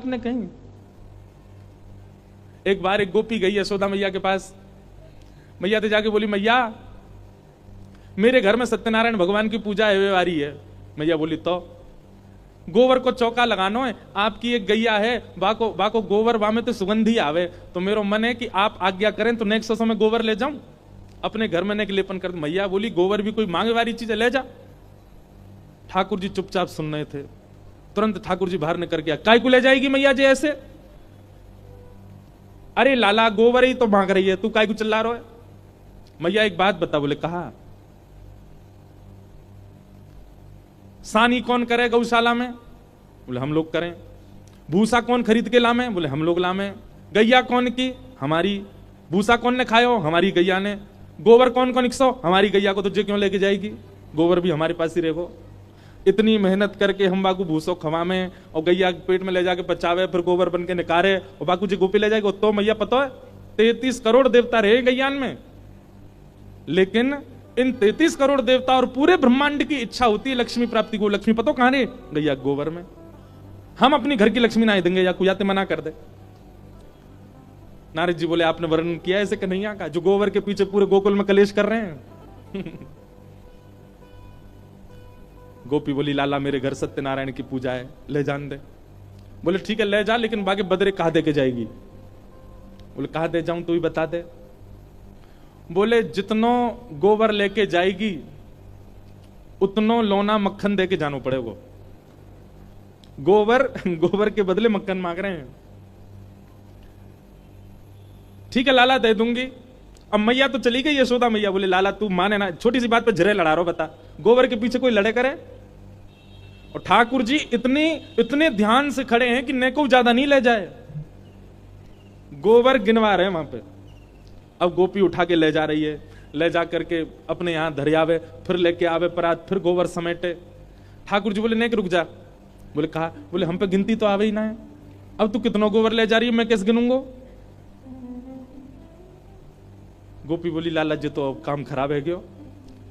आपने कहीं? एक बार एक गोपी गई यशोदा मैया के पास, मैया तो जाके बोली, मैया मेरे घर में सत्यनारायण भगवान की पूजा है वारी है। मैया बोली, तो गोबर को चौका लगानो है, आपकी एक गैया है, बाको गोबर वामे तो सुगंधी आवे, तो मेरा मन है कि आप आज्ञा करें तो नेक्स्ट समय गोबर ले जाऊं अपने घर में नेक लेपन कर। मैया बोली, गोबर भी कोई मांगे वाली चीज है, ले जा। ठाकुर जी चुपचाप सुन रहे थे। तुरंत ठाकुर जी बाहर निकल गया, काय को ले जाएगी मैया जी ऐसे? अरे लाला गोबर ही तो मांग रही है, तू काय को चिल्ला रहा है? मैया एक बात बता। बोले, कहा सानी कौन करे गौशाला में? बोले, हम लोग करें। भूसा कौन खरीद के लामे? बोले, हम लोग लामे। गैया कौन की? हमारी। भूसा कौन ने खायो? हमारी गैया ने। गोबर कौन कौन इक्सो? हमारी गैया को तुझे क्यों लेके जाएगी? गोबर भी हमारे पास ही रहेगो। इतनी मेहनत करके हम बाकू भूसो खवामे और गैया पेट में ले जाके पचावे, फिर गोबर बन के निकारे और बाकू जी गोपी ले जाएगी। तो मैया पता है 33 करोड़ देवता रहे गैयान में, लेकिन इन 33 करोड़ देवता और पूरे ब्रह्मांड की इच्छा होती है लक्ष्मी प्राप्ति को। लक्ष्मी पतो कहां रे? गैया गोबर में। हम अपनी घर की लक्ष्मी ना देंगे या कुयाते मना कर दे। नारद जी बोले, आपने वर्णन किया ऐसे कन्हैया का जो गोबर के पीछे पूरे गोकुल में कलेश कर रहे हैं। गोपी बोली, लाला मेरे घर सत्यनारायण की पूजा है, ले जान दे। बोले, ठीक है ले जा, लेकिन बाकी बदरे कहा दे के जाएगी? बोले, कहा दे जाऊं तू ही बता दे। बोले, जितनो गोबर लेके जाएगी उतनो लोना मक्खन दे के जानो पड़ेगा। गोबर के बदले मक्खन मांग रहे हैं। ठीक है लाला दे दूंगी। अब मैया तो चली गई यशोदा मैया। बोले, लाला तू माने ना, छोटी सी बात पे झरे लड़ा रहा हो, बता गोबर के पीछे कोई लड़े करे? और ठाकुर जी इतने ध्यान से खड़े हैं कि नेको ज्यादा नहीं ले जाए, गोबर गिनवा रहे हैं वहां पे। अब गोपी उठा के ले जा रही है, ले जा करके अपने यहां धरियावे, फिर लेके आवे परात, फिर गोबर समेटे। ठाकुर जी बोले, नेक रुक जा। बोले, कहा? बोले, हम पे गिनती तो आवे ही ना है, अब तू कितना गोबर ले जा रही है, मैं कैसे गिनूंगा? गोपी बोली, लाला जी तो अब काम खराब है क्यों,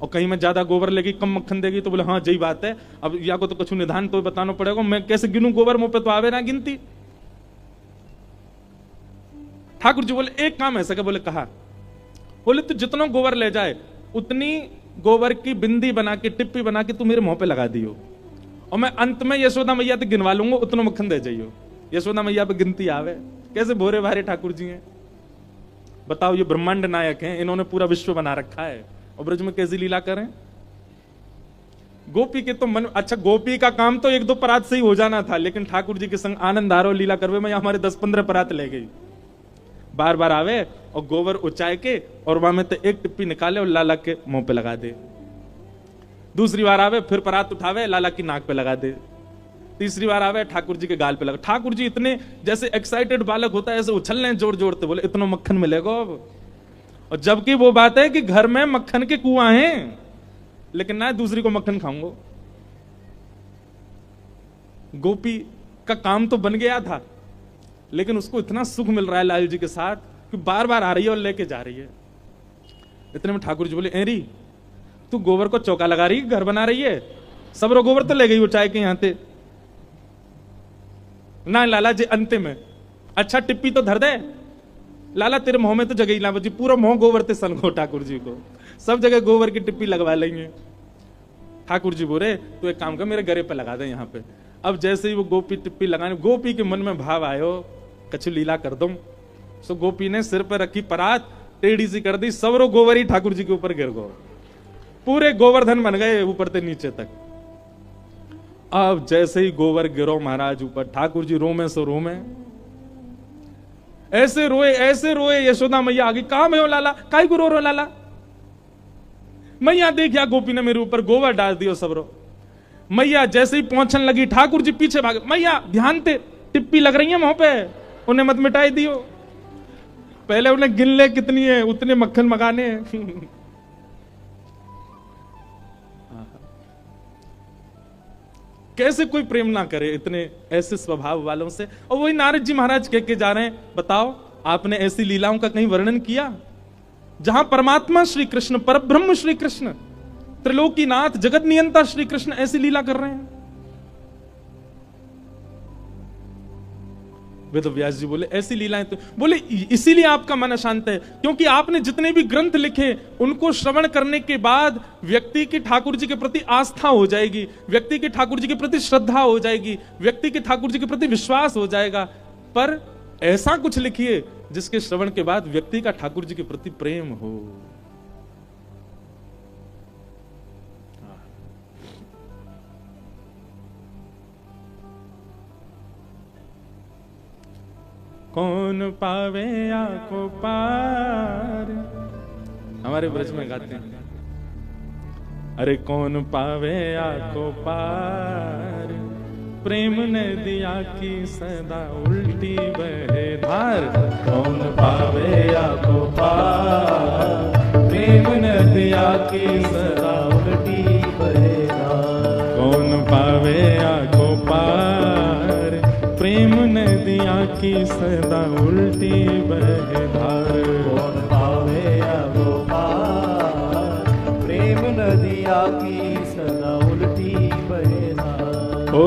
और कहीं मैं ज्यादा गोबर लेगी कम मक्खन देगी? तो बोले, हाँ यही बात है, अब या को तो कुछ निधान तो बताना पड़ेगा, मैं कैसे गिनूं गोबर, मुंह पे तो आवे ना गिनती। ठाकुर जी बोले, एक काम ऐसा क्या? बोले, कहा? बोले, तू जितना गोबर ले जाए उतनी गोबर की बिंदी बना के, टिप्पी बना के तू मेरे मुंह पे लगा दियो, और मैं अंत में यशोदा मैया तक गिनवा लूंगा, उतना मक्खन दे जाइयो। यशोदा मैया पे गिनती आवे। कैसे भोरे भारे ठाकुर जी हैं, बताओ। ये ब्रह्मांड नायक हैं, इन्होंने पूरा विश्व बना रखा है, और ब्रज में कैसी लीला करें। गोपी के तो मन, अच्छा गोपी का काम तो 1-2 परात से ही हो जाना था, लेकिन ठाकुर जी के संग आनंद आरो लीला करवे में हमारे 10-15 परात ले गई। बार बार आवे और गोबर उचाए के और वहां में तो एक टिप्पी निकाले और लाला के मुंह पे लगा दे। दूसरी बार आवे, फिर परात उठावे, लाला की नाक पे लगा दे। तीसरी बार आवे, ठाकुर जी के गाल पे लगा। ठाकुर जी इतने जैसे एक्साइटेड बालक होता है ऐसे उछल रहे हैं जोर जोरते। बोले, इतना मक्खन मिलेगा अब? और जबकि वो बात है कि घर में मक्खन के कुआं हैं, लेकिन ना दूसरी को मक्खन खाऊंगा। गोपी का काम तो बन गया था, लेकिन उसको इतना सुख मिल रहा है लाल जी के साथ कि बार बार आ रही है और लेके जा रही है। इतने में ठाकुर जी बोले, एरी तू गोबर को चौका लगा रही है, घर बना रही है, सब रो गोबर तो ले गई वो चाय के यहां से ना। लाला जी अंतिम में, अच्छा टिप्पी तो धर दे। लाला तेरे मुंह में तो जगह ही ना बची, पूरा मुंह गोबर से सन को ठाकुर जी को सब जगह गोबर की टिप्पी लगवा लेंगे। ठाकुर जी बोले, तू एक काम कर, मेरे गरे पे लगा दे यहाँ पे। अब जैसे ही वो गोपी टिप्पी लगाने, गोपी के मन में भाव आयो, कछु लीला कर दूं। सो गोपी ने सिर पर रखी परात टेढ़ी सी कर दी, सबरो गोबर ही ठाकुर जी के ऊपर गिर गो, पूरे गोवर्धन बन गए ऊपर से नीचे तक। अब जैसे ही गोबर गिरो महाराज ऊपर, ठाकुर जी रोमे सो रोमे, ऐसे रोए यशोदा मैया आगे, कहां में हो लाला, काई को रो रो लाला? मैया देखिया गोपी ने मेरे ऊपर गोबर डाल दियो सबरो। मैया जैसे ही पहुंचने लगी, ठाकुर जी पीछे भागे। मैया ध्यान से, टिप्पी लग रही है मुंह पे, उन्हें मत मिटाई दियो, पहले उन्हें गिन ले कितनी है, उतने मक्खन मगाने। कैसे कोई प्रेम ना करे इतने ऐसे स्वभाव वालों से। और वही नारद जी महाराज कह के जा रहे हैं, बताओ आपने ऐसी लीलाओं का कहीं वर्णन किया जहां परमात्मा श्री कृष्ण, परब्रह्म श्री कृष्ण, त्रिलोकीनाथ, जगत नियंता श्री कृष्ण ऐसी लीला कर रहे हैं? वेद व्यास जी बोले ऐसी लीलाएं तो, बोले इसीलिए आपका मन अशांत है क्योंकि आपने जितने भी ग्रंथ लिखे उनको श्रवण करने के बाद व्यक्ति की ठाकुर जी के प्रति आस्था हो जाएगी, व्यक्ति की ठाकुर जी के प्रति श्रद्धा हो जाएगी, व्यक्ति की ठाकुर जी के प्रति विश्वास हो जाएगा। पर ऐसा कुछ लिखिए जिसके श्रवण के बाद व्यक्ति का ठाकुर जी के प्रति प्रेम हो। कौन पावे आको पार, हमारे ब्रज में गाते हैं, अरे कौन पावे आको पार, प्रेम ने दिया की सदा उल्टी बहे धार। कौन पावे आको पार, प्रेम ने दिया की सदा उल्टी बहे धार। कौन पावे आको पार, प्रेम नदिया की सदा उल्टी बहे धार। कौन पावे आको पार, प्रेम नदिया की सदा उल्टी बहे धार। ओ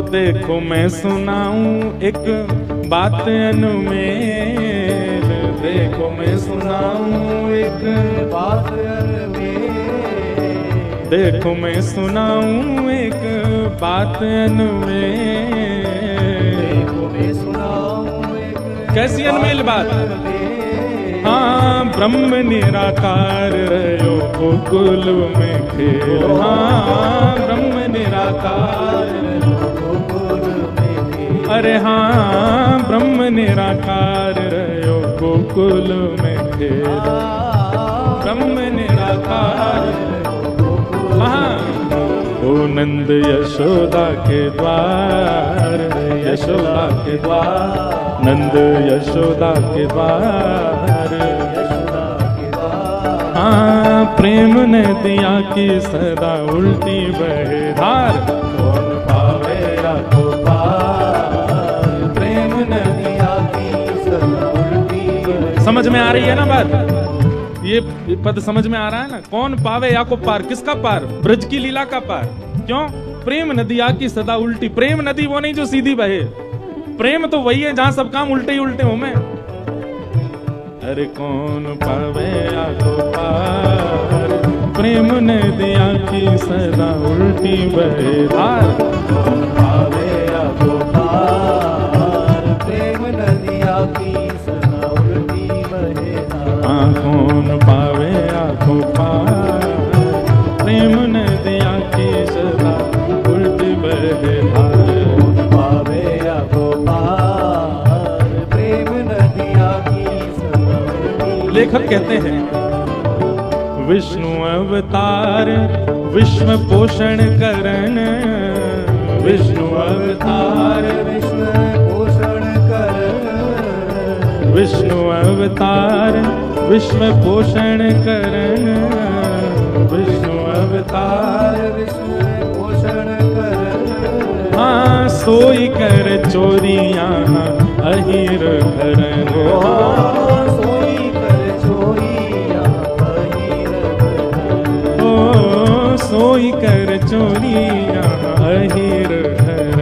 देखो मैं सुनाऊं एक बात अनुमेल, देखो मैं सुनाऊं एक बात अनुमेल, देखो मैं सुनाऊं एक बात अनुमेल। कैसी अनमेल बात, हाँ ब्रह्म निराकार रहो गोकुल में खेल, हाँ ब्रह्म निराकार गोकुल में खेल। अरे हाँ ब्रह्म निराकार रहो गोकुल में खेल, ब्रह्म निराकार। हाँ ओ नंद यशोदा के द्वार, यशोदा के द्वार, नंद यशोदा के द्वार, यशोदा के द्वार। हाँ प्रेम ने दिया की सदा उल्टी बहे धार। कौन पावे आको पार, प्रेम ने दिया की सदा उल्टी बहे। समझ में आ रही है ना बात, ये पद समझ में आ रहा है ना। कौन पावे या को पार, किसका पार, ब्रज की लीला का पार। क्यों, प्रेम नदिया की सदा उल्टी। प्रेम नदी वो नहीं जो सीधी बहे, प्रेम तो वही है जहां सब काम उल्टे ही उल्टे हो। मैं अरे कौन पावे आको पार, प्रेम नदिया की सदा उल्टी बहे धार। कौन पावे आको पार, प्रेम नदिया की सदा उल्टी बहे धार। कौन पावे आको पार, प्रेम नदिया की सदा उल्टी बहे धार। कौन पावे आको पार, प्रेम नदिया की सदा उल्टी। लेखक कहते हैं विष्णु अवतार विश्व पोषण करन, विष्णु अवतार विश्व पोषण कर, विष्णु अवतार विश्व पोषण करन, विष्णु अवतार विश्व पोषण कर। हाँ सोई कर चोरियां अहिर करन, सोई कर चोरियां अहिर करन। ओ सोई कर चोरियां अहिर करन।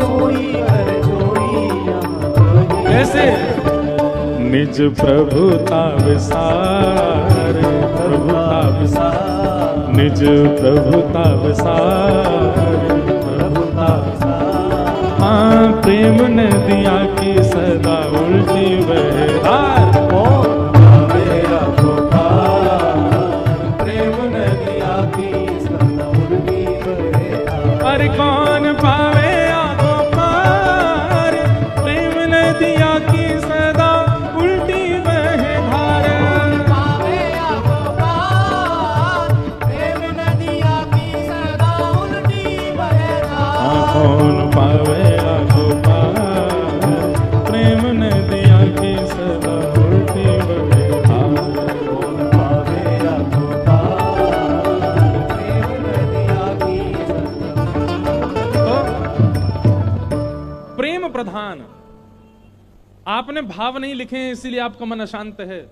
सोई कर चोरियां अहिर। कैसे, निज प्रभुता विसार, प्रभुता विसार, निज प्रभुता विसार, प्रभुता विसार। हाँ प्रेम नदिया की सदा उल्टी बहे धार। कौन पावे आको पार, प्रेम नदिया की सदा उल्टी बहे धार। अरे कौन पावे आको पार, प्रेम नदिया की सदा उल्टी बहे धार। पावे आको पार, प्रेम नदिया की सदा उल्टी बहे धार। कौन पावे आको पार, प्रेम नदिया की सदा उल्टी बहे धार। कौन पावे आको पार, प्रेम नदिया की सदा। प्रेम प्रधान, आपने भाव नहीं लिखे हैं इसीलिए आपका मन अशांत है।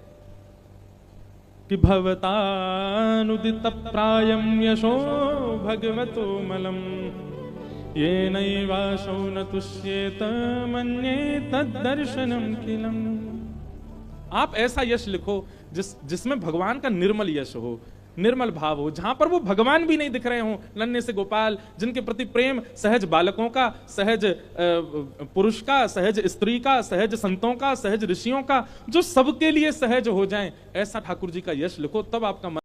कि भवतानुदित प्रायम यशो भगवतो मलम, ये नैवाशौ न तुष्येत मन्ये तद्दर्शनम किलम। आप ऐसा यश लिखो जिसमें भगवान का निर्मल यश हो, निर्मल भाव हो, जहां पर वो भगवान भी नहीं दिख रहे हो, नन्हे से गोपाल जिनके प्रति प्रेम सहज बालकों का, सहज पुरुष का, सहज स्त्री का, सहज संतों का, सहज ऋषियों का, जो सबके लिए सहज हो जाए, ऐसा ठाकुर जी का यश लिखो, तब आपका